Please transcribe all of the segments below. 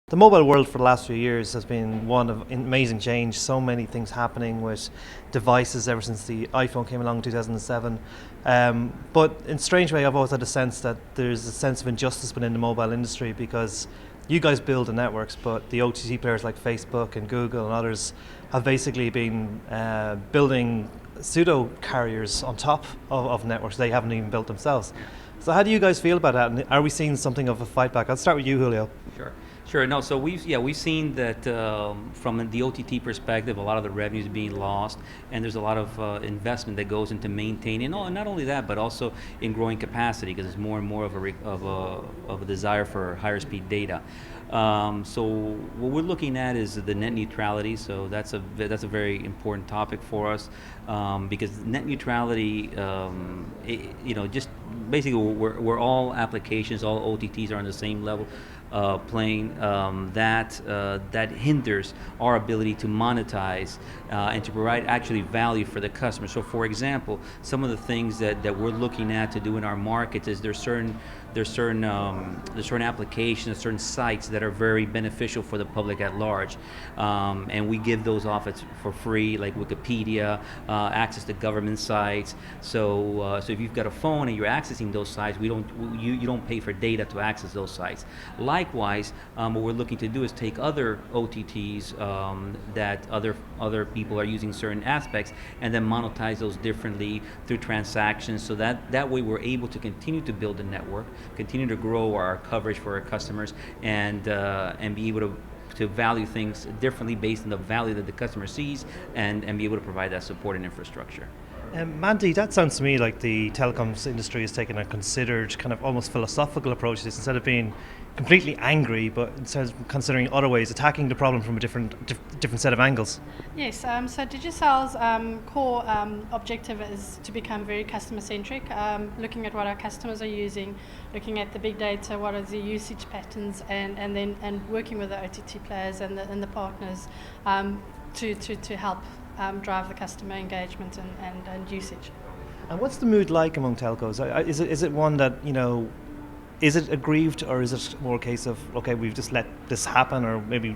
The mobile world for the last few years has been one of amazing change. So many things happening with devices ever since the iPhone came along in 2007. But in a strange way, I've always had a sense that there's a sense of injustice within the mobile industry because you guys build the networks, but the OTT players like Facebook and Google and others have basically been building pseudo carriers on top of networks they haven't even built themselves. So how do you guys feel about that? And are we seeing something of a fight back? I'll start with you, Julio. Sure. No, so we've seen that from the OTT perspective, a lot of the revenue is being lost, and there's a lot of investment that goes into maintaining. And not only that, but also in growing capacity, because there's more and more of a desire for higher speed data. So what we're looking at is the net neutrality. So that's a very important topic for us, because net neutrality, just basically we're all applications, all OTTs are on the same level playing. That hinders our ability to monetize and to provide actually value for the customer. So for example, some of the things that we're looking at to do in our markets is there's certain applications, certain sites that are very beneficial for the public at large, and we give those off for free, like Wikipedia, access to government sites. So if you've got a phone and you're accessing those sites, you don't pay for data to access those sites. Likewise, what we're looking to do is take other OTTs that other people are using certain aspects, and then monetize those differently through transactions. So that way we're able to continue to build a network, continue to grow our coverage for our customers, and be able to value things differently based on the value that the customer sees, and be able to provide that support and infrastructure. Mandy, that sounds to me like the telecoms industry has taken a considered, kind of almost philosophical approach to this, instead of being completely angry, but instead of considering other ways, attacking the problem from a different set of angles. Yes, so Digicel's core objective is to become very customer centric, looking at what our customers are using, looking at the big data, what are the usage patterns, and working with the OTT players and the partners to help drive the customer engagement and usage. And what's the mood like among telcos? Is it one that, is it aggrieved, or is it more a case of, okay, we've just let this happen, or maybe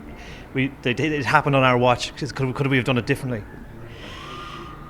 it happened on our watch? Could we have done it differently?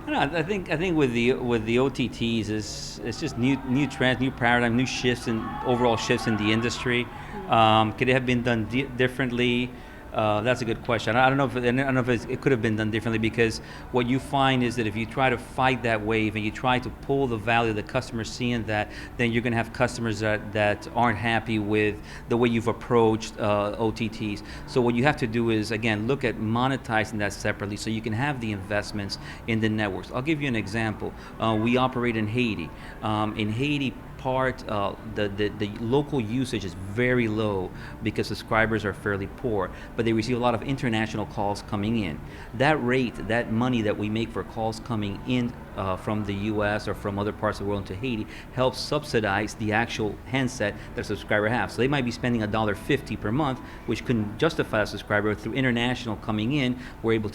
I think with the OTTs it's just new trends, new paradigm, new shifts, and overall shifts in the industry. Could it have been done differently? That's a good question. I don't know if it could have been done differently, because what you find is that if you try to fight that wave and you try to pull the value of the customer seeing that, then you're going to have customers that aren't happy with the way you've approached OTTs. So what you have to do is, again, look at monetizing that separately so you can have the investments in the networks. I'll give you an example. We operate in Haiti. In Haiti, the local usage is very low because subscribers are fairly poor, but they receive a lot of international calls coming in. That rate, that money that we make for calls coming in from the US or from other parts of the world into Haiti, helps subsidize the actual handset that a subscriber has. So they might be spending $1.50 per month, which couldn't justify a subscriber. Through international coming in, we're able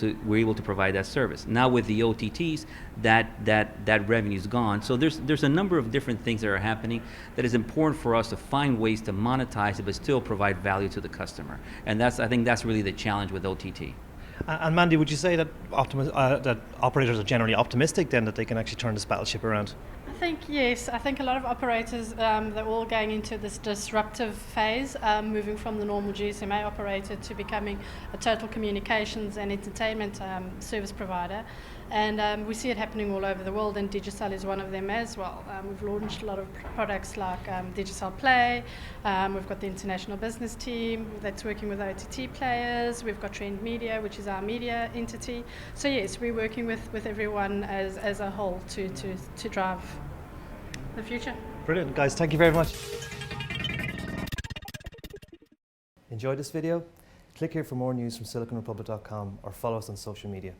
to provide that service. Now with the OTTs, that revenue is gone. So there's a number of different things that are happening that is important for us to find ways to monetize it, but still provide value to the customer. And I think that's really the challenge with OTT. And Mandy, would you say that that operators are generally optimistic then that they can actually turn this battleship around? I think yes. I think a lot of operators, they're all going into this disruptive phase, moving from the normal GSMA operator to becoming a total communications and entertainment service provider. And we see it happening all over the world, and Digicel is one of them as well. We've launched a lot of products like Digicel Play. We've got the international business team that's working with OTT players. We've got Trend Media, which is our media entity. So yes, we're working with everyone as a whole to drive the future. Brilliant, guys. Thank you very much. Enjoyed this video? Click here for more news from SiliconRepublic.com or follow us on social media.